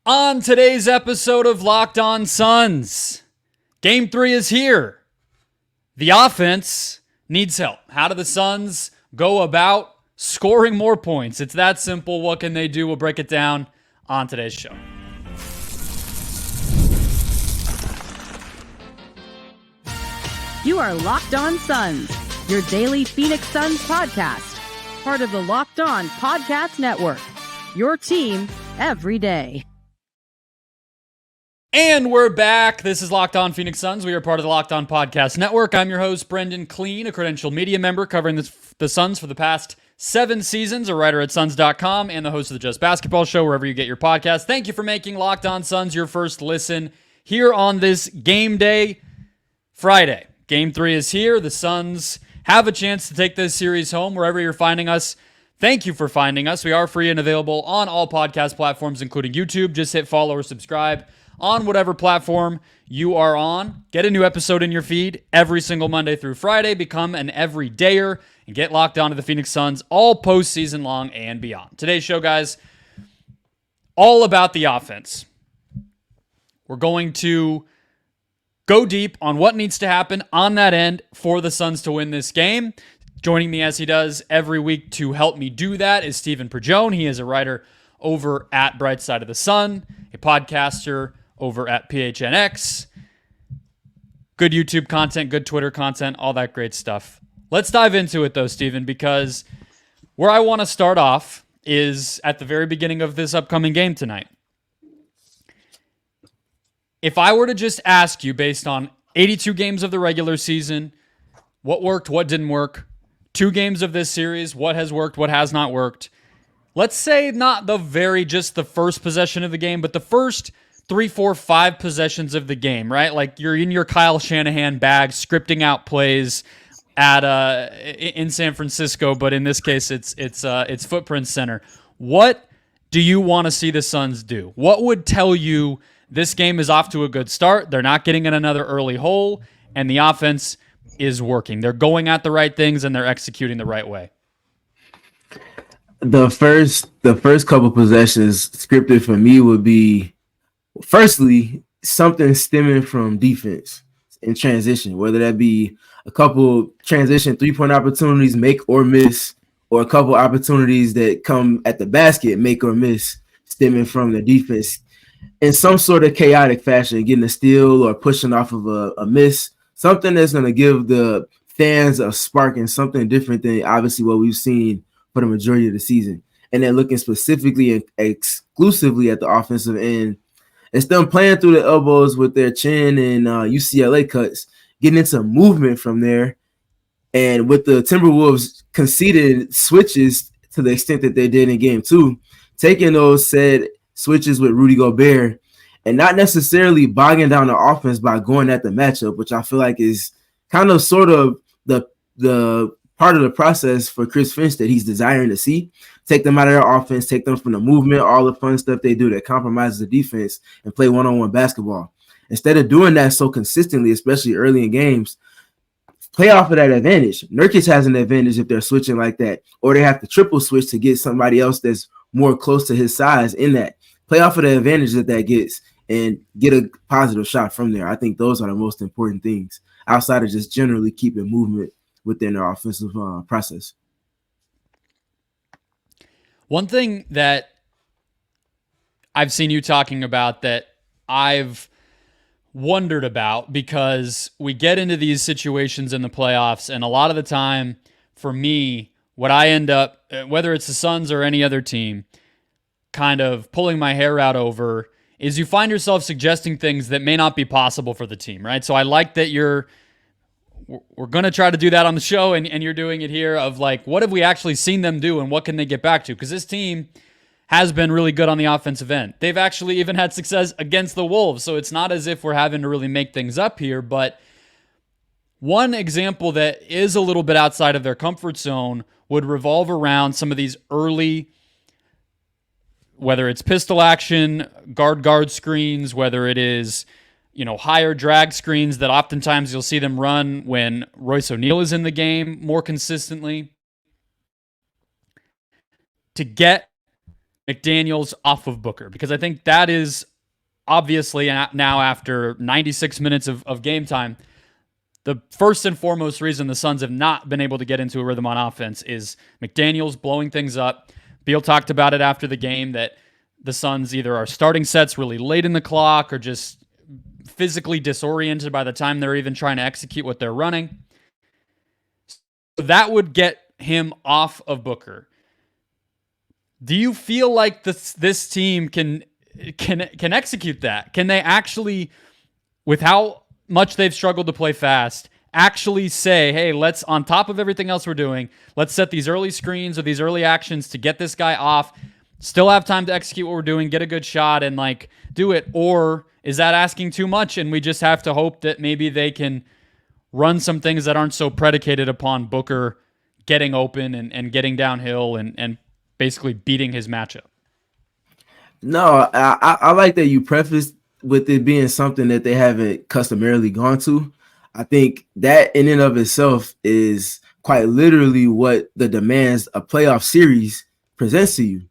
On today's episode of Locked On Suns, Game 3 is here. The offense needs help. How do the Suns go about scoring more points? It's that simple. What can they do? We'll break it down on today's show. You are Locked On Suns, your daily Phoenix Suns podcast. Part of the Locked On Podcast Network, your team every day. And we're back. This is Locked On Phoenix Suns. We are part of the Locked On Podcast Network. I'm your host, Brendon Kleen, a credentialed media member covering the Suns for the past 7 seasons, a writer at Suns.com, and the host of the Just Basketball Show, wherever you get your podcast. Thank you for making Locked On Suns your first listen here on this game day, Friday. Game 3 is here. The Suns have a chance to take this series home wherever you're finding us. Thank you for finding us. We are free and available on all podcast platforms, including YouTube. Just hit follow or subscribe on whatever platform you are on. Get a new episode in your feed every single Monday through Friday. Become an everydayer and get locked onto the Phoenix Suns all postseason long and beyond. Today's show, guys, all about the offense. We're going to go deep on what needs to happen on that end for the Suns to win this game. Joining me as he does every week to help me do that is Stephen PridGeon. He is a writer over at Bright Side of the Sun, a podcaster over at PHNX. Good YouTube content, good Twitter content, all that great stuff. Let's dive into it though, Stephen, because where I want to start off is at the very beginning of this upcoming game tonight. If I were to just ask you, based on 82 games of the regular season, what worked, what didn't work, 2 games of this series, what has worked, what has not worked, let's say not just the first possession of the game, but the first 3, 4, 5 possessions of the game, right? Like you're in your Kyle Shanahan bag, scripting out plays in San Francisco, but in this case, it's Footprint Center. What do you want to see the Suns do? What would tell you this game is off to a good start? They're not getting in another early hole, and the offense is working. They're going at the right things, and they're executing the right way. The first couple possessions scripted for me would be, firstly, something stemming from defense in transition, whether that be a couple transition 3-point opportunities, make or miss, or a couple opportunities that come at the basket, make or miss, stemming from the defense in some sort of chaotic fashion, getting a steal or pushing off of a miss, something that's going to give the fans a spark and something different than obviously what we've seen for the majority of the season. And then looking specifically and exclusively at the offensive end, it's them playing through the elbows with their chin and UCLA cuts, getting into movement from there. And with the Timberwolves conceded switches to the extent that they did in game 2, taking those said switches with Rudy Gobert and not necessarily bogging down the offense by going at the matchup, which I feel like is kind of sort of the part of the process for Chris Finch that he's desiring to see. Take them out of their offense, take them from the movement, all the fun stuff they do that compromises the defense, and play one-on-one basketball. Instead of doing that so consistently, especially early in games, play off of that advantage. Nurkic has an advantage if they're switching like that, or they have to triple switch to get somebody else that's more close to his size in that. Play off of the advantage that gets and get a positive shot from there. I think those are the most important things outside of just generally keeping movement within their offensive process. One thing that I've seen you talking about that I've wondered about, because we get into these situations in the playoffs, and a lot of the time, for me, what I end up, whether it's the Suns or any other team, kind of pulling my hair out over is you find yourself suggesting things that may not be possible for the team, right? So I like that we're going to try to do that on the show, and you're doing it here of like, what have we actually seen them do and what can they get back to? Because this team has been really good on the offensive end. They've actually even had success against the Wolves, so it's not as if we're having to really make things up here, but one example that is a little bit outside of their comfort zone would revolve around some of these early, whether it's pistol action, guard screens, whether it is, higher drag screens that oftentimes you'll see them run when Royce O'Neal is in the game more consistently. To get McDaniels off of Booker? Because I think that is obviously now after 96 minutes of game time, the first and foremost reason the Suns have not been able to get into a rhythm on offense is McDaniels blowing things up. Beal talked about it after the game that the Suns either are starting sets really late in the clock or just physically disoriented by the time they're even trying to execute what they're running. So that would get him off of Booker. Do you feel like this team can execute that? Can they actually, with how much they've struggled to play fast, actually say, hey, let's, on top of everything else we're doing, let's set these early screens or these early actions to get this guy off, still have time to execute what we're doing, get a good shot, and like do it? Or is that asking too much and we just have to hope that maybe they can run some things that aren't so predicated upon Booker getting open and getting downhill and basically beating his matchup? No, I like that you prefaced with it being something that they haven't customarily gone to. I think that in and of itself is quite literally what the demands a playoff series presents to you.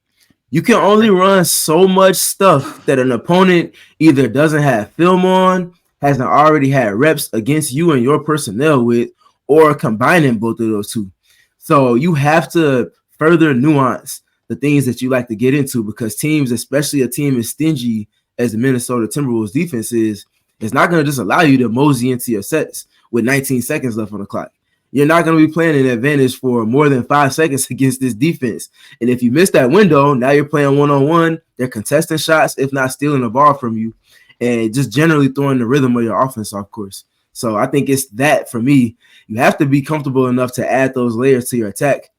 You can only run so much stuff that an opponent either doesn't have film on, hasn't already had reps against you and your personnel with, or combining both of those two. So you have to further nuance the things that you like to get into, because teams, especially a team as stingy as the Minnesota Timberwolves defense is not going to just allow you to mosey into your sets with 19 seconds left on the clock. You're not going to be playing an advantage for more than 5 seconds against this defense. And if you miss that window, now you're playing one-on-one. They're contesting shots, if not stealing the ball from you, and just generally throwing the rhythm of your offense off course. So I think it's that for me. You have to be comfortable enough to add those layers to your attack,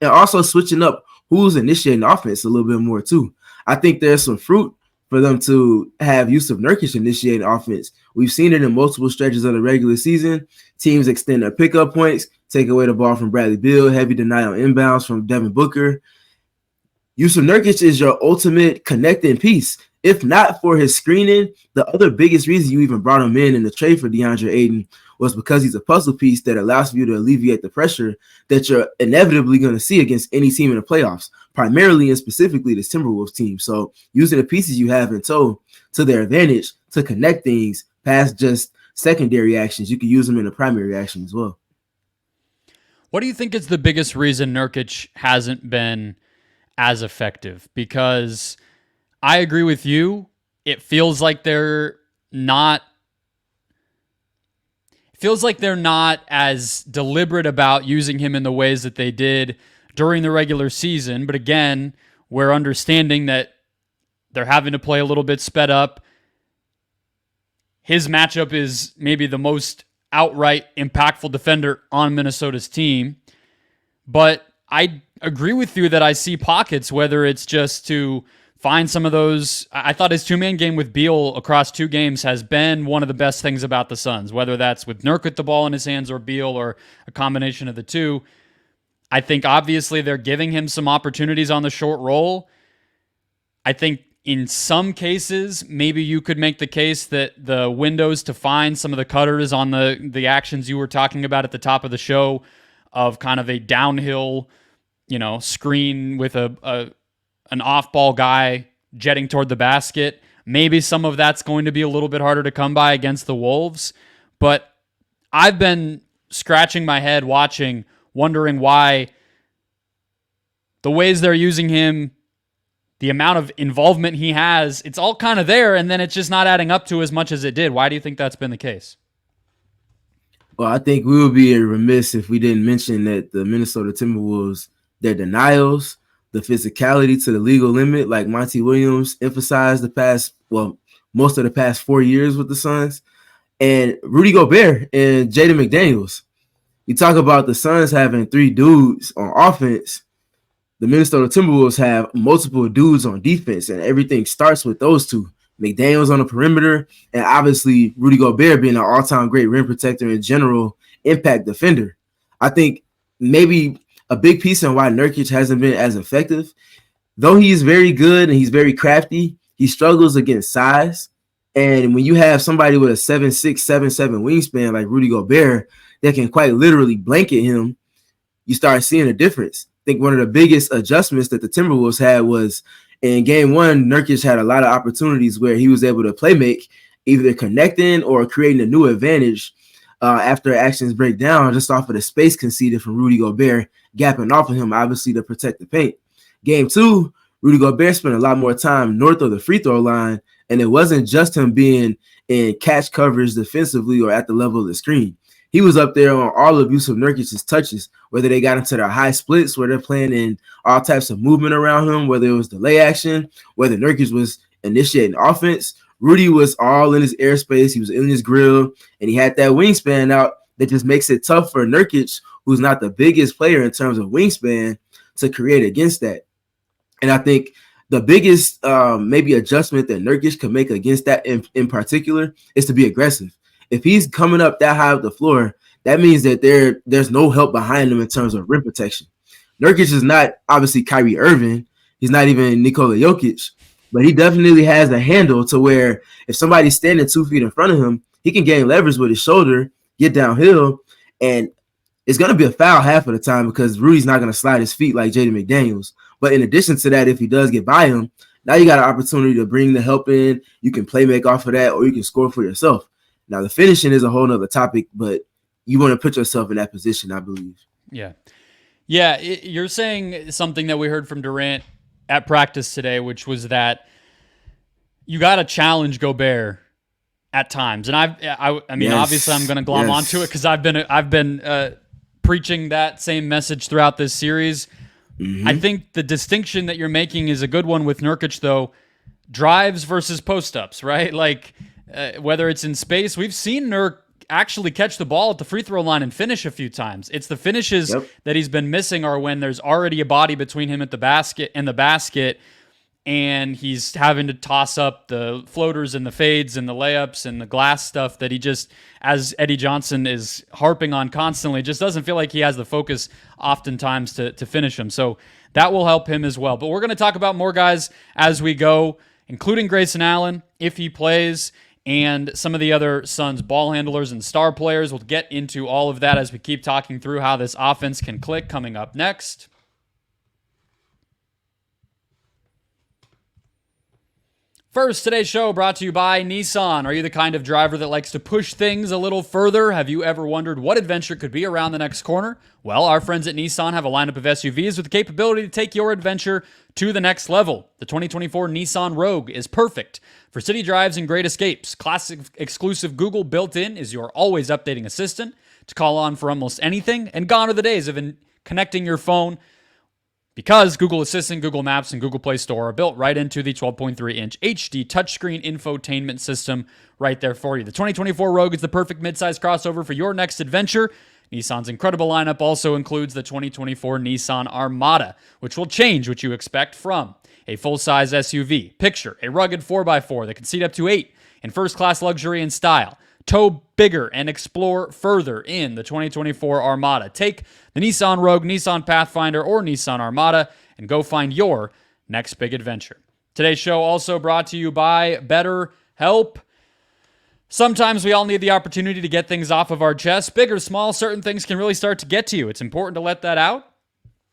and also switching up who's initiating offense a little bit more too. I think there's some fruit for them to have Jusuf Nurkic initiating offense. We've seen it in multiple stretches of the regular season. Teams extend their pickup points, take away the ball from Bradley Beal, heavy denial inbounds from Devin Booker. Jusuf Nurkic is your ultimate connecting piece. If not for his screening, the other biggest reason you even brought him in the trade for DeAndre Ayton was because he's a puzzle piece that allows you to alleviate the pressure that you're inevitably going to see against any team in the playoffs, primarily and specifically this Timberwolves team. So using the pieces you have in tow to their advantage to connect things past just secondary actions, you can use them in the primary action as well. What do you think is the biggest reason Nurkic hasn't been as effective? Because I agree with you. It feels like they're not as deliberate about using him in the ways that they did during the regular season. But again, we're understanding that they're having to play a little bit sped up. His matchup is maybe the most outright impactful defender on Minnesota's team. But I agree with you that I see pockets, whether it's just to find some of those. I thought his two-man game with Beal across 2 games has been one of the best things about the Suns, whether that's with Nurk with the ball in his hands or Beal or a combination of the two. I think obviously they're giving him some opportunities on the short roll. I think in some cases, maybe you could make the case that the windows to find some of the cutters on the actions you were talking about at the top of the show of kind of a downhill, screen with an off-ball guy jetting toward the basket. Maybe some of that's going to be a little bit harder to come by against the Wolves. But I've been scratching my head watching, wondering why the ways they're using him, the amount of involvement he has, it's all kind of there, and then it's just not adding up to as much as it did. Why do you think that's been the case? Well, I think we would be remiss if we didn't mention that the Minnesota Timberwolves, their denials, the physicality to the legal limit, like Monty Williams emphasized most of the past 4 years with the Suns, and Rudy Gobert and Jaden McDaniels. You talk about the Suns having 3 dudes on offense. The Minnesota Timberwolves have multiple dudes on defense, and everything starts with those two. McDaniels on the perimeter, and obviously Rudy Gobert being an all-time great rim protector and general impact defender. I think maybe a big piece on why Nurkic hasn't been as effective, though he's very good and he's very crafty, he struggles against size. And when you have somebody with a 7'6", 7'7" wingspan like Rudy Gobert that can quite literally blanket him, you start seeing a difference. I think one of the biggest adjustments that the Timberwolves had was In game one, Nurkic had a lot of opportunities where he was able to play make, either connecting or creating a new advantage after actions break down just off of the space conceded from Rudy Gobert, gapping off of him, obviously, to protect the paint. Game two, Rudy Gobert spent a lot more time north of the free throw line, and it wasn't just him being in catch coverage defensively or at the level of the screen. He was up there on all of Jusuf Nurkic's touches, whether they got into their high splits, where they're playing in all types of movement around him, whether it was delay action, whether Nurkic was initiating offense. Rudy was all in his airspace. He was in his grill, and he had that wingspan out that just makes it tough for Nurkic, who's not the biggest player in terms of wingspan, to create against that. And I think the biggest maybe adjustment that Nurkic could make against that in particular is to be aggressive. If he's coming up that high up the floor, that means that there's no help behind him in terms of rim protection. Nurkic is not obviously Kyrie Irving. He's not even Nikola Jokic, but he definitely has a handle to where if somebody's standing 2 feet in front of him, he can gain leverage with his shoulder, get downhill, and it's going to be a foul half of the time because Rudy's not going to slide his feet like Jaden McDaniels. But in addition to that, if he does get by him, now you got an opportunity to bring the help in. You can play make off of that, or you can score for yourself. Now, the finishing is a whole nother topic, but you want to put yourself in that position, I believe. Yeah. Yeah, you're saying something that we heard from Durant at practice today, which was that you got to challenge Gobert at times. And I mean, yes. Obviously I'm going to glom onto it because I've been preaching that same message throughout this series. Mm-hmm. I think the distinction that you're making is a good one with Nurkic, though. Drives versus post-ups, right? Like, whether it's in space, we've seen Nurk actually catch the ball at the free throw line and finish a few times. It's the finishes that he's been missing are when there's already a body between him at the basket and he's having to toss up the floaters and the fades and the layups and the glass stuff that he just, as Eddie Johnson is harping on constantly, just doesn't feel like he has the focus oftentimes to finish them. So that will help him as well. But we're going to talk about more guys as we go, including Grayson Allen, if he plays, and some of the other Suns ball handlers and star players. We'll get into all of that as we keep talking through how this offense can click coming up next. First, today's show brought to you by Nissan. Are you the kind of driver that likes to push things a little further? Have you ever wondered what adventure could be around the next corner? Well, our friends at Nissan have a lineup of SUVs with the capability to take your adventure to the next level. The 2024 Nissan Rogue is perfect for city drives and great escapes. Classic exclusive Google built-in is your always updating assistant to call on for almost anything, and gone are the days of connecting your phone, because Google Assistant, Google Maps, and Google Play Store are built right into the 12.3-inch HD touchscreen infotainment system right there for you. The 2024 Rogue is the perfect midsize crossover for your next adventure. Nissan's incredible lineup also includes the 2024 Nissan Armada, which will change what you expect from a full-size SUV. Picture a rugged 4x4 that can seat up to 8 in first-class luxury and style. Tow bigger and explore further in the 2024 Armada. Take the Nissan Rogue, Nissan Pathfinder, or Nissan Armada and go find your next big adventure. Today's show also brought to you by Betterhelp. Sometimes we all need the opportunity to get things off of our chest. Big or small, certain things can really start to get to you. It's important to let that out,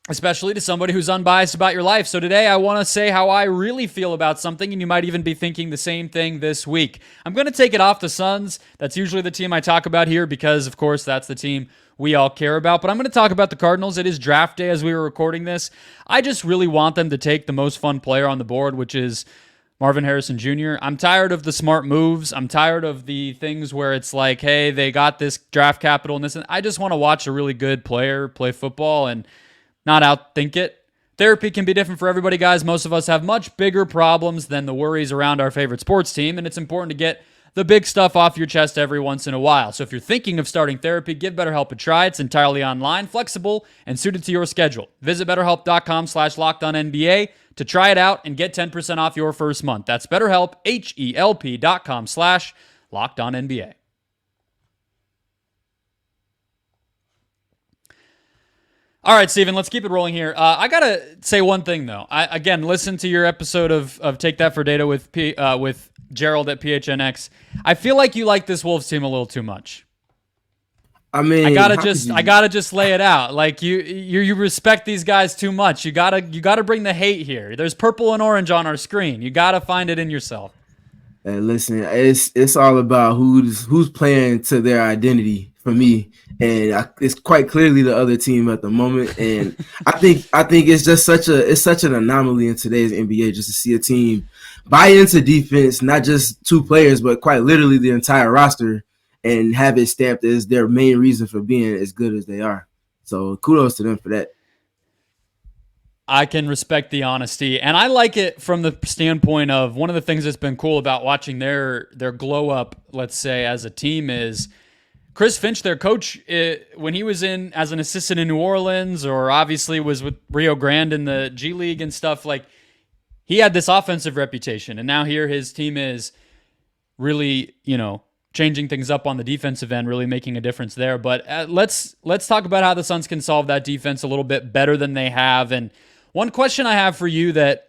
especially to somebody who's unbiased about your life. So today I want to say how I really feel about something, and you might even be thinking the same thing this week. I'm going to take it off the Suns. That's usually the team I talk about here because, of course, that's the team we all care about. But I'm going to talk about the Cardinals. It is draft day as we were recording this. I just really want them to take the most fun player on the board, which is Marvin Harrison Jr. I'm tired of the smart moves. I'm tired of the things where it's like, hey, they got this draft capital and this. And I just want to watch a really good player play football and not outthink it. Therapy can be different for everybody, guys. Most of us have much bigger problems than the worries around our favorite sports team, and it's important to get the big stuff off your chest every once in a while. So if you're thinking of starting therapy, give BetterHelp a try. It's entirely online, flexible, and suited to your schedule. Visit BetterHelp.com/LockedOnNBA to try it out and get 10% off your first month. That's BetterHelp, HELP.com/LockedOnNBA. All right, Stephen, let's keep it rolling here. I got to say one thing, though. Again, listen to your episode of Take That for Data with Gerald at PHNX. I feel like you like this Wolves team a little too much. I mean, I gotta just lay it out. Like you respect these guys too much. You gotta bring the hate here. There's purple and orange on our screen. You gotta find it in yourself. Hey, listen, it's all about who's playing to their identity for me, and it's quite clearly the other team at the moment. And I think it's just such an anomaly in today's NBA just to see a team buy into defense, not just two players, but quite literally the entire roster, and have it stamped as their main reason for being as good as they are. So kudos to them for that. I can respect the honesty, and I like it from the standpoint of one of the things that's been cool about watching their glow up, let's say, as a team is Chris Finch, their coach, when he was in as an assistant in New Orleans, or obviously was with Rio Grande in the G League and stuff, like he had this offensive reputation, and now here his team is really, changing things up on the defensive end, really making a difference there. But let's talk about how the Suns can solve that defense a little bit better than they have. And one question I have for you that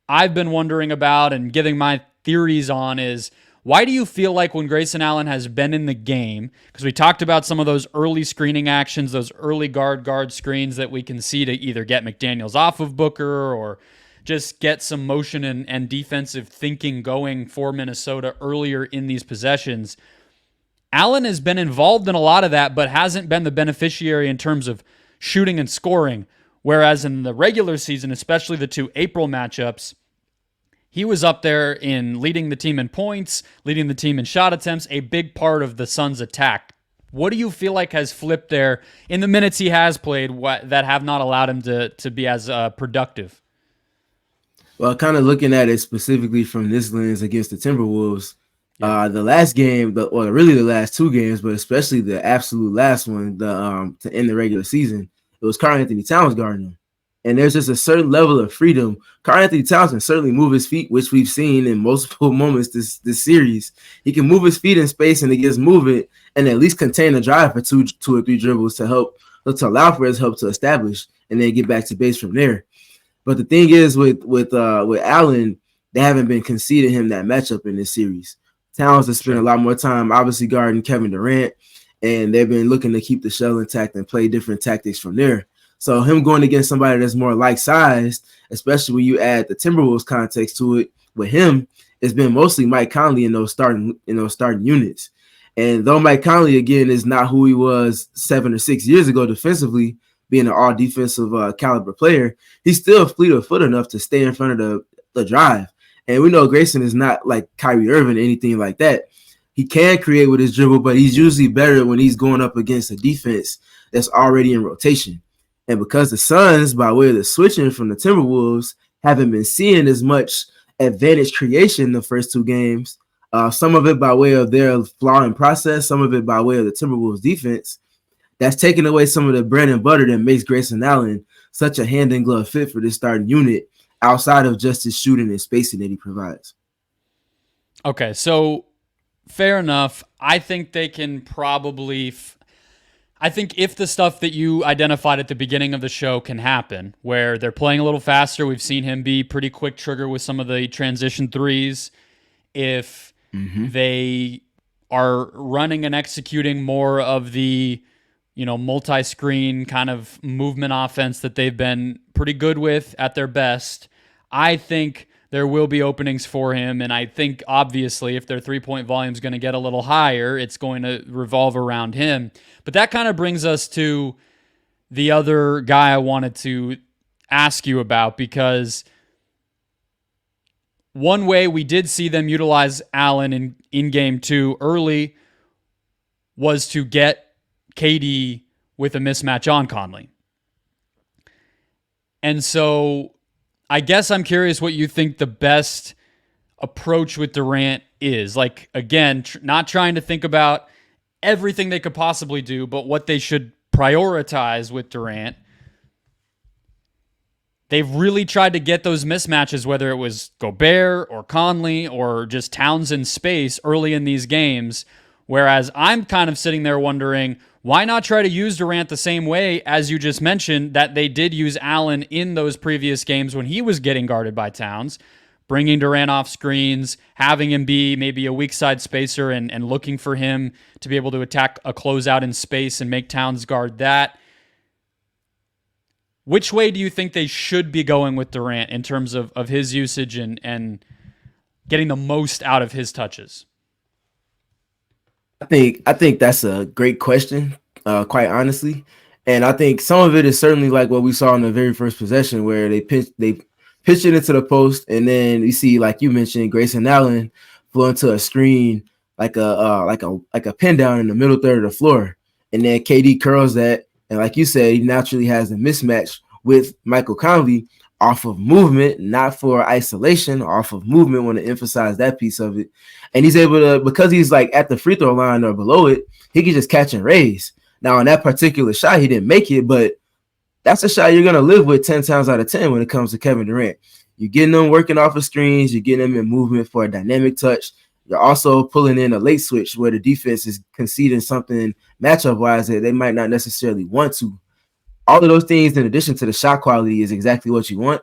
I've been wondering about and giving my theories on is, why do you feel like when Grayson Allen has been in the game, because we talked about some of those early screening actions, those early guard screens that we can see to either get McDaniels off of Booker or just get some motion and defensive thinking going for Minnesota earlier in these possessions. Allen has been involved in a lot of that, but hasn't been the beneficiary in terms of shooting and scoring. Whereas in the regular season, especially the two April matchups, he was up there in leading the team in points, leading the team in shot attempts, a big part of the Suns' attack. What do you feel like has flipped there in the minutes he has played that have not allowed him to be as productive? Well, kind of looking at it specifically from this lens against the Timberwolves, the last game, really the last two games, but especially the absolute last one, to end the regular season, it was Karl-Anthony Towns guarding him. And there's just a certain level of freedom. Karl-Anthony Towns can certainly move his feet, which we've seen in multiple moments this series. He can move his feet in space and he gets moving and at least contain the drive for two or three dribbles to allow for his help to establish and then get back to base from there. But the thing is with Allen, they haven't been conceding him that matchup in this series. Towns has spent a lot more time obviously guarding Kevin Durant, and they've been looking to keep the shell intact and play different tactics from there. So him going against somebody that's more like-sized, especially when you add the Timberwolves context to it, with him, it's been mostly Mike Conley in those starting units. And though Mike Conley, again, is not who he was 7 or 6 years ago defensively, being an all-defensive caliber player, he's still fleet of foot enough to stay in front of the drive. And we know Grayson is not like Kyrie Irving or anything like that. He can create with his dribble, but he's usually better when he's going up against a defense that's already in rotation. And because the Suns, by way of the switching from the Timberwolves, haven't been seeing as much advantage creation in the first two games, some of it by way of their flaw in process, some of it by way of the Timberwolves defense, that's taken away some of the bread and butter that makes Grayson Allen such a hand-in-glove fit for this starting unit outside of just his shooting and spacing that he provides. Okay, so fair enough. I think they can probably I think if the stuff that you identified at the beginning of the show can happen, where they're playing a little faster, we've seen him be pretty quick trigger with some of the transition threes. If they are running and executing more of the multi-screen kind of movement offense that they've been pretty good with at their best, I think there will be openings for him. And I think, obviously, if their three-point volume is going to get a little higher, it's going to revolve around him. But that kind of brings us to the other guy I wanted to ask you about, because one way we did see them utilize Allen in game two early was to get KD with a mismatch on Conley. And so I guess I'm curious what you think the best approach with Durant is. Like, again, not trying to think about everything they could possibly do, but what they should prioritize with Durant. They've really tried to get those mismatches, whether it was Gobert or Conley or just Towns in space early in these games. Whereas I'm kind of sitting there wondering, why not try to use Durant the same way, as you just mentioned, that they did use Allen in those previous games when he was getting guarded by Towns? bringing Durant off screens, having him be maybe a weak side spacer and looking for him to be able to attack a closeout in space and make Towns guard that. Which way do you think they should be going with Durant in terms of his usage and getting the most out of his touches? I think that's a great question, quite honestly. And I think some of it is certainly like what we saw in the very first possession where they pitched it into the post, and then you see, like you mentioned, Grayson Allen flow into a screen like a pin down in the middle third of the floor. And then KD curls that, and like you said, he naturally has a mismatch with Michael Conley off of movement, not for isolation, off of movement. Want to emphasize that piece of it. And he's able to, because he's like at the free throw line or below it, he can just catch and raise. Now, on that particular shot, he didn't make it, but that's a shot you're going to live with 10 times out of 10 when it comes to Kevin Durant. You're getting them working off of screens. You're getting them in movement for a dynamic touch. You're also pulling in a late switch where the defense is conceding something matchup-wise that they might not necessarily want to. All of those things, in addition to the shot quality, is exactly what you want.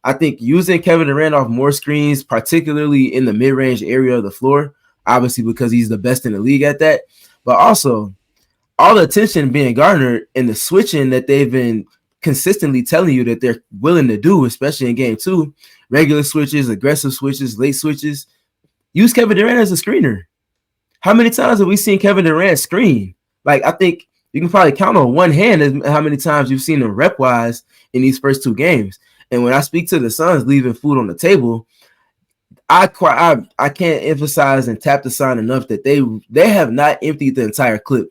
I think using Kevin Durant off more screens, particularly in the mid-range area of the floor, obviously because he's the best in the league at that, but also all the attention being garnered in the switching that they've been consistently telling you that they're willing to do, especially in game 2, regular switches, aggressive switches, late switches. Use Kevin Durant as a screener. How many times have we seen Kevin Durant screen? Like, I think you can probably count on one hand how many times you've seen him rep-wise in these first 2 games. And when I speak to the Suns leaving food on the table, I can't emphasize and tap the sign enough that they have not emptied the entire clip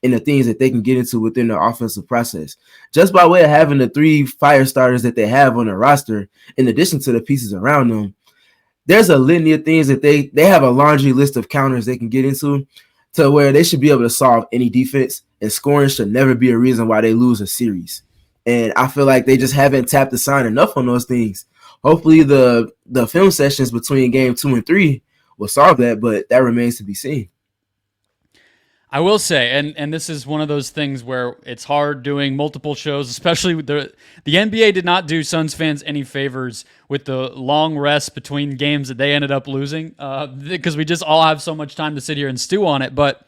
in the things that they can get into within their offensive process. Just by way of having the 3 fire starters that they have on their roster, in addition to the pieces around them, there's a litany of things that they have a laundry list of counters they can get into to where they should be able to solve any defense, and scoring should never be a reason why they lose a series. And I feel like they just haven't tapped the sign enough on those things. Hopefully the film sessions between game 2 and 3 will solve that, but that remains to be seen. I will say, and this is one of those things where it's hard doing multiple shows, especially with the NBA did not do Suns fans any favors with the long rest between games that they ended up losing, because we just all have so much time to sit here and stew on it. But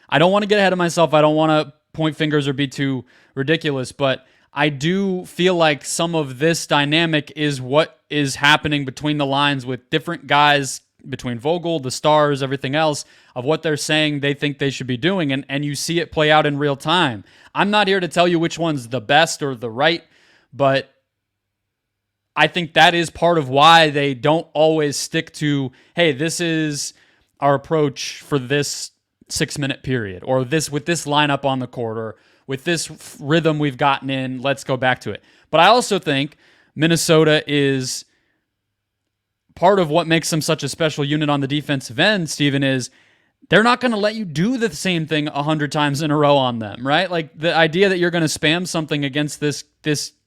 I don't want to get ahead of myself. I don't want to point fingers or be too ridiculous, but I do feel like some of this dynamic is what is happening between the lines with different guys, between Vogel, the stars, everything else, of what they're saying they think they should be doing, and you see it play out in real time. I'm not here to tell you which one's the best or the right, but I think that is part of why they don't always stick to, hey, this is our approach for this 6-minute period, or this with this lineup on the court, or with this rhythm we've gotten in, let's go back to it. But I also think Minnesota is part of what makes them such a special unit on the defensive end, Stephen, is they're not going to let you do the same thing 100 times in a row on them, right? Like, the idea that you're going to spam something against this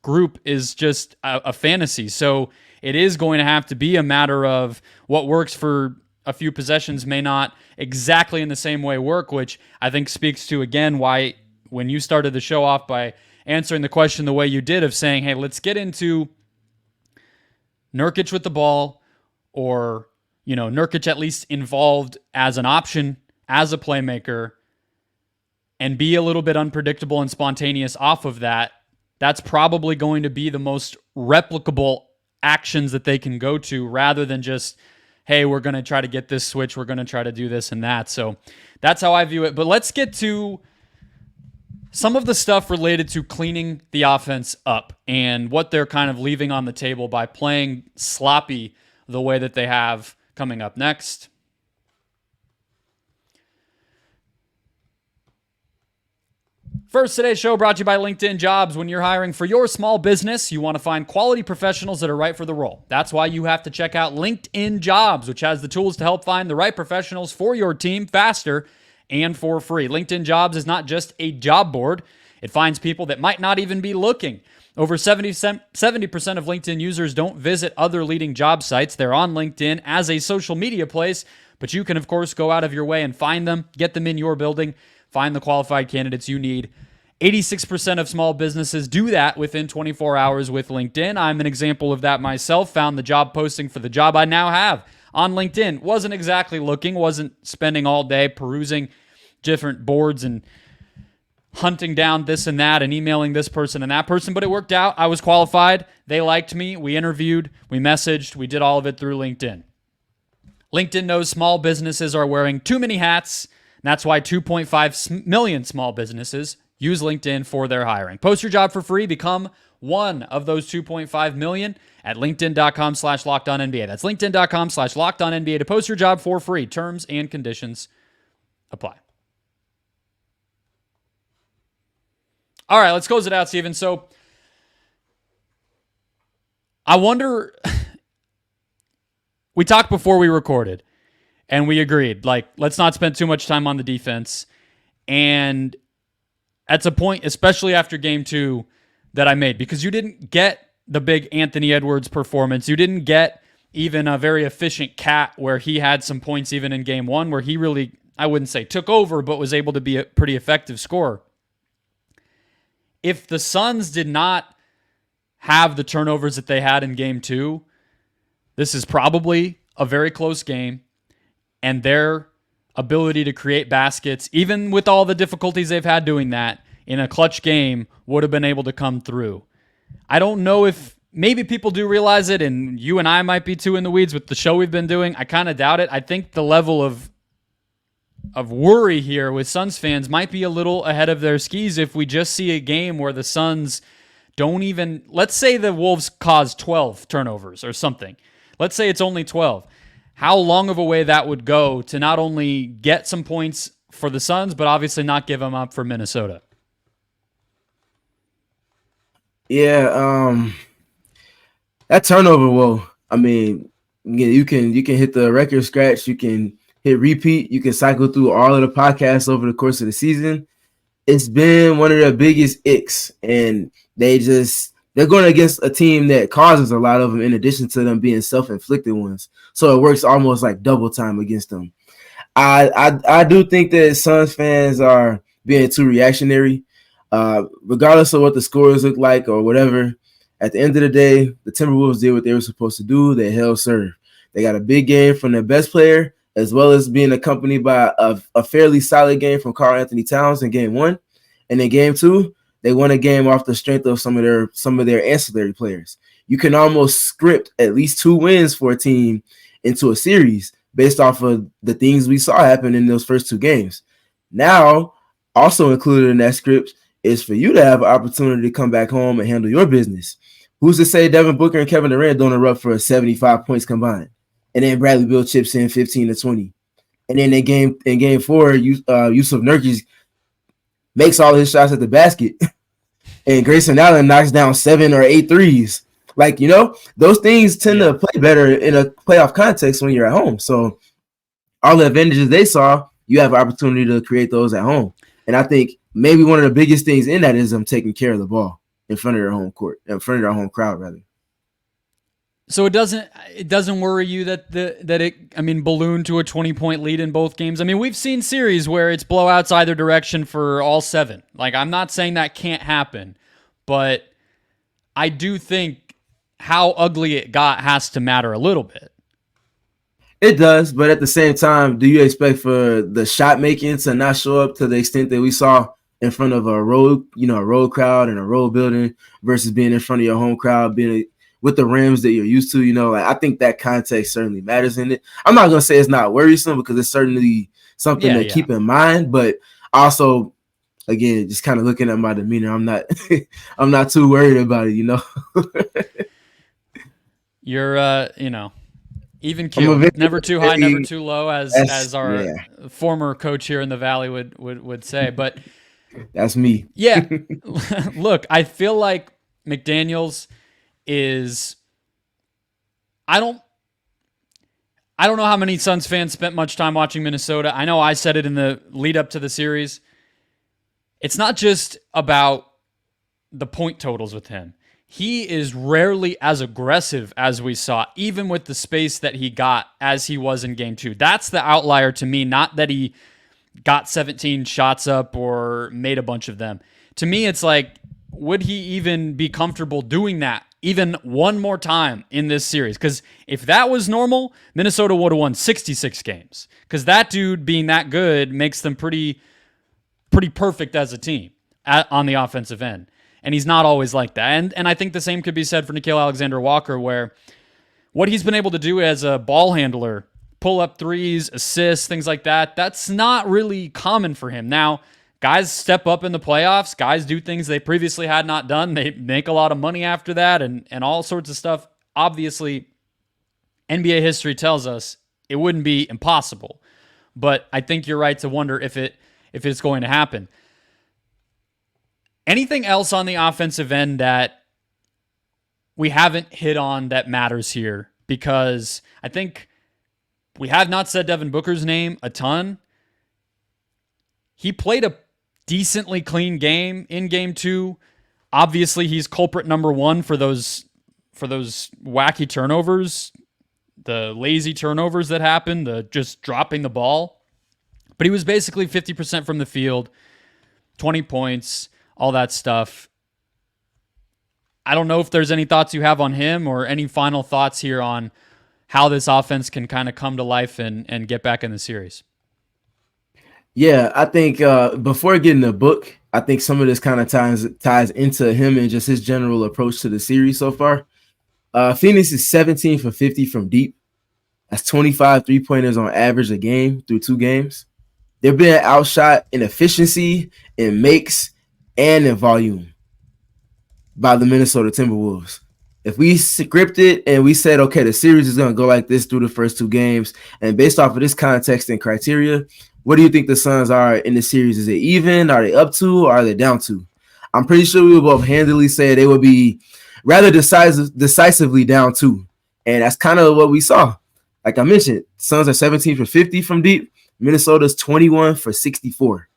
group is just a fantasy. So it is going to have to be a matter of what works for a few possessions may not exactly in the same way work, which I think speaks to, again, why when you started the show off by answering the question the way you did of saying, hey, let's get into Nurkic with the ball, or, Nurkic at least involved as an option, as a playmaker, and be a little bit unpredictable and spontaneous off of that. That's probably going to be the most replicable actions that they can go to, rather than just, hey, we're going to try to get this switch, we're going to try to do this and that. So that's how I view it. But let's get to some of the stuff related to cleaning the offense up and what they're kind of leaving on the table by playing sloppy the way that they have coming up next. First, today's show brought to you by LinkedIn Jobs. When you're hiring for your small business, you want to find quality professionals that are right for the role. That's why you have to check out LinkedIn Jobs, which has the tools to help find the right professionals for your team faster and for free. LinkedIn Jobs is not just a job board. It finds people that might not even be looking. Over 70% of LinkedIn users don't visit other leading job sites. They're on LinkedIn as a social media place, but you can, of course, go out of your way and find them, get them in your building, find the qualified candidates you need, 86% of small businesses do that within 24 hours with LinkedIn. I'm an example of that myself. Found the job posting for the job I now have on LinkedIn. Wasn't exactly looking, wasn't spending all day perusing different boards and hunting down this and that and emailing this person and that person, but it worked out. I was qualified. They liked me. We interviewed, we messaged, we did all of it through LinkedIn. LinkedIn knows small businesses are wearing too many hats, and that's why 2.5 million small businesses use LinkedIn for their hiring. Post your job for free. Become one of those 2.5 million at linkedin.com/LockedOnNBA. That's linkedin.com/LockedOnNBA to post your job for free. Terms and conditions apply. All right, let's close it out, Steven. So I wonder, we talked before we recorded, and we agreed, like, let's not spend too much time on the defense. And that's a point, especially after game 2, that I made, because you didn't get the big Anthony Edwards performance. You didn't get even a very efficient Cat where he had some points even in game 1 where he really, I wouldn't say took over, but was able to be a pretty effective scorer. If the Suns did not have the turnovers that they had in game 2, this is probably a very close game, and their ability to create baskets, even with all the difficulties they've had doing that in a clutch game, would have been able to come through. I don't know if maybe people do realize it, and you and I might be too in the weeds with the show we've been doing. I kind of doubt it. I think the level of worry here with Suns fans might be a little ahead of their skis if we just see a game where the Suns don't even, let's say the Wolves cause 12 turnovers or something. Let's say it's only 12. How long of a way that would go to not only get some points for the Suns, but obviously not give them up for Minnesota. Yeah, that turnover woe. I mean, you can hit the record scratch, you can hit repeat, you can cycle through all of the podcasts over the course of the season. It's been one of their biggest icks, and they're going against a team that causes a lot of them in addition to them being self-inflicted ones. So it works almost like double time against them. I do think that Suns fans are being too reactionary. Regardless of what the scores look like or whatever, at the end of the day, the Timberwolves did what they were supposed to do. They held serve. They got a big game from their best player, as well as being accompanied by a fairly solid game from Karl Anthony Towns in game 1. And in game 2, they won a game off the strength of some of their ancillary players. You can almost script at least 2 wins for a team into a series based off of the things we saw happen in those first 2 games. Now, also included in that script is for you to have an opportunity to come back home and handle your business. Who's to say Devin Booker and Kevin Durant don't erupt for 75 points combined? And then Bradley Beal chips in 15 to 20. And then in game 4, Jusuf Nurkic makes all his shots at the basket. And Grayson Allen knocks down 7 or 8 threes. Like, those things tend to play better in a playoff context when you're at home. So all the advantages they saw, you have an opportunity to create those at home. And I think maybe one of the biggest things in that is them taking care of the ball in front of their home court, in front of their home crowd, rather. So it doesn't worry you that it ballooned to a 20-point lead in both games. I mean, we've seen series where it's blowouts either direction for all 7. Like, I'm not saying that can't happen, but I do think how ugly it got has to matter a little bit. It does, but at the same time, do you expect for the shot making to not show up to the extent that we saw in front of a road crowd and a road building versus being in front of your home crowd, being with the rims that you're used to? I think that context certainly matters in it. I'm not going to say it's not worrisome because it's certainly something to keep in mind, but also, again, just kind of looking at my demeanor, I'm not too worried about it, You're, even keel, never too high, never too low, as our former coach here in the Valley would say. But that's me. Yeah. Look, I feel like McDaniels is, I don't know how many Suns fans spent much time watching Minnesota. I know I said it in the lead up to the series. It's not just about the point totals with him. He is rarely as aggressive as we saw, even with the space that he got as he was in game 2. That's the outlier to me, not that he got 17 shots up or made a bunch of them. to me, it's like, would he even be comfortable doing that even one more time in this series? Because if that was normal, Minnesota would have won 66 games. Because that dude being that good makes them pretty perfect as a team on the offensive end. And he's not always like that. And I think the same could be said for Nickeil Alexander-Walker, where what he's been able to do as a ball handler, pull up threes, assists, things like that, that's not really common for him. Now, guys step up in the playoffs. Guys do things they previously had not done. They make a lot of money after that and all sorts of stuff. Obviously, NBA history tells us it wouldn't be impossible. But I think you're right to wonder if it's going to happen. Anything else on the offensive end that we haven't hit on that matters here? Because I think we have not said Devin Booker's name a ton. He played a decently clean game in game 2. Obviously, he's culprit number 1 for those wacky turnovers, the lazy turnovers that happened, the just dropping the ball. But he was basically 50% from the field, 20 points, all that stuff. I don't know if there's any thoughts you have on him or any final thoughts here on how this offense can kind of come to life and get back in the series. Yeah, I think before getting the book, I think some of this kind of ties into him and just his general approach to the series so far. Phoenix is 17 for 50 from deep. That's 25 3-pointers on average a game through 2 games. They're being outshot in efficiency, in makes, and in volume by the Minnesota Timberwolves. If we scripted and we said, okay, the series is going to go like this through the first 2 games, and based off of this context and criteria, what do you think the Suns are in the series? Is it even? Are they up 2 or are they down 2? I'm pretty sure we would both handily say they would be rather decisively down 2. And that's kind of what we saw. Like I mentioned, Suns are 17 for 50 from deep. Minnesota's 21 for 64.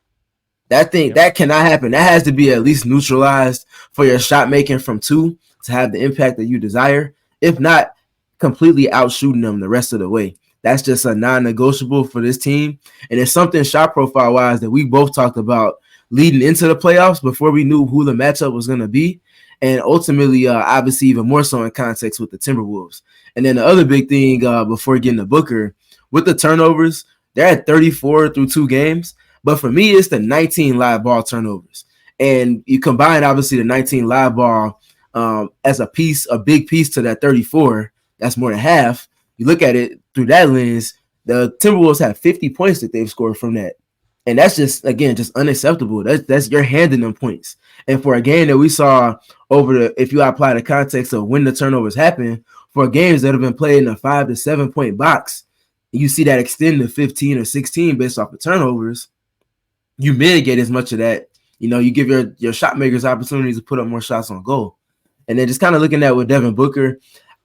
That cannot happen. That has to be at least neutralized for your shot making from 2 to have the impact that you desire. If not, completely outshooting them the rest of the way. That's just a non-negotiable for this team. And it's something shot profile wise that we both talked about leading into the playoffs before we knew who the matchup was going to be. And ultimately, obviously, even more so in context with the Timberwolves. And then the other big thing before getting to Booker, with the turnovers, they're at 34 through 2 games. But for me, it's the 19 live ball turnovers. And you combine, obviously, the 19 live ball as a big piece to that 34. That's more than half. You look at it through that lens, the Timberwolves have 50 points that they've scored from that. And that's just, again, just unacceptable. That's you're handing them points. And for a game that we saw if you apply the context of when the turnovers happen, for games that have been played in a 5 to 7 point box, you see that extend to 15 or 16 based off of turnovers, you mitigate as much of that. You give your shot makers opportunities to put up more shots on goal. And then just kind of looking at with Devin Booker,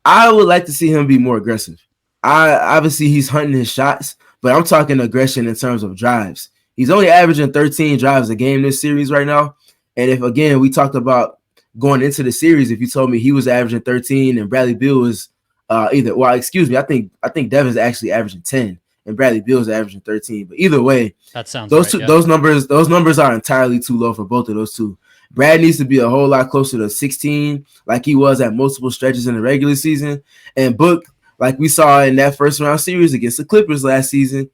I would like to see him be more aggressive. Obviously, he's hunting his shots, but I'm talking aggression in terms of drives. He's only averaging 13 drives a game this series right now. And if, again, we talked about going into the series, if you told me he was averaging 13 and Bradley Beal was I think Devin's actually averaging 10 and Bradley Beal's averaging 13. But either way, that sounds those right, yeah. those numbers are entirely too low for both of those two. Brad needs to be a whole lot closer to 16, like he was at multiple stretches in the regular season. And Book, like we saw in that first round series against the Clippers last season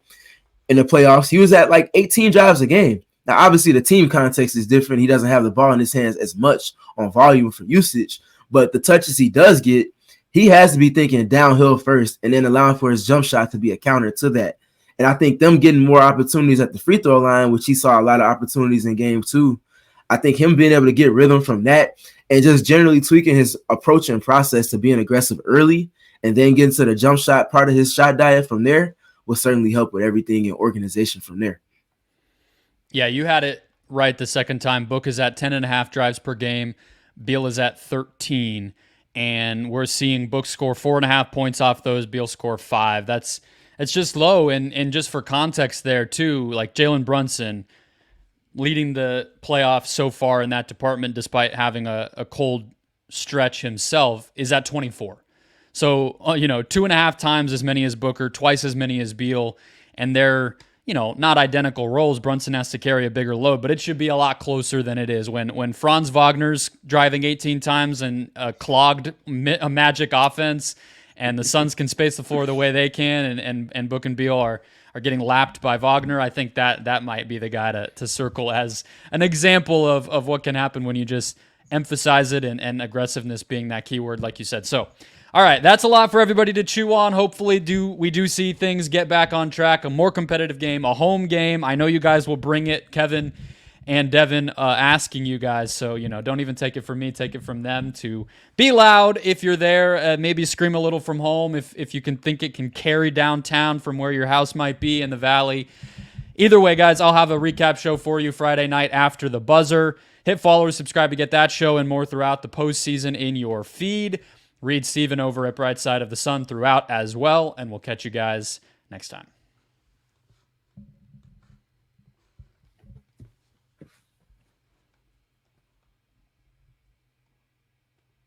in the playoffs, he was at like 18 drives a game. Now, obviously, the team context is different. He doesn't have the ball in his hands as much on volume for usage, but the touches he does get, he has to be thinking downhill first and then allowing for his jump shot to be a counter to that. And I think them getting more opportunities at the free throw line, which he saw a lot of opportunities in game 2, I think him being able to get rhythm from that and just generally tweaking his approach and process to being aggressive early and then getting to the jump shot part of his shot diet from there will certainly help with everything in organization from there. Yeah, you had it right the second time. Book is at 10.5 drives per game. Beal is at 13. And we're seeing Book score 4.5 points off those. Beal score 5. It's just low. And just for context there, too, like Jalen Brunson leading the playoffs so far in that department, despite having a cold stretch himself, is at 24. So, 2.5 times as many as Booker, twice as many as Beal. And they're, not identical roles. Brunson has to carry a bigger load, but it should be a lot closer than it is. When Franz Wagner's driving 18 times and clogged a Magic offense, and the Suns can space the floor the way they can, and Book and Beal are getting lapped by Wagner, I think that might be the guy to circle as an example of what can happen when you just emphasize it, and aggressiveness being that key word, like you said. So, all right, that's a lot for everybody to chew on. Hopefully we do see things get back on track, a more competitive game, a home game. I know you guys will bring it, Kevin and Devin, asking you guys. So, don't even take it from me, take it from them to be loud if you're there. Maybe scream a little from home if you can think it can carry downtown from where your house might be in the valley. Either way, guys, I'll have a recap show for you Friday night after the buzzer. Hit follow or subscribe to get that show and more throughout the postseason in your feed. Read Steven over at Bright Side of the Sun throughout as well, and we'll catch you guys next time.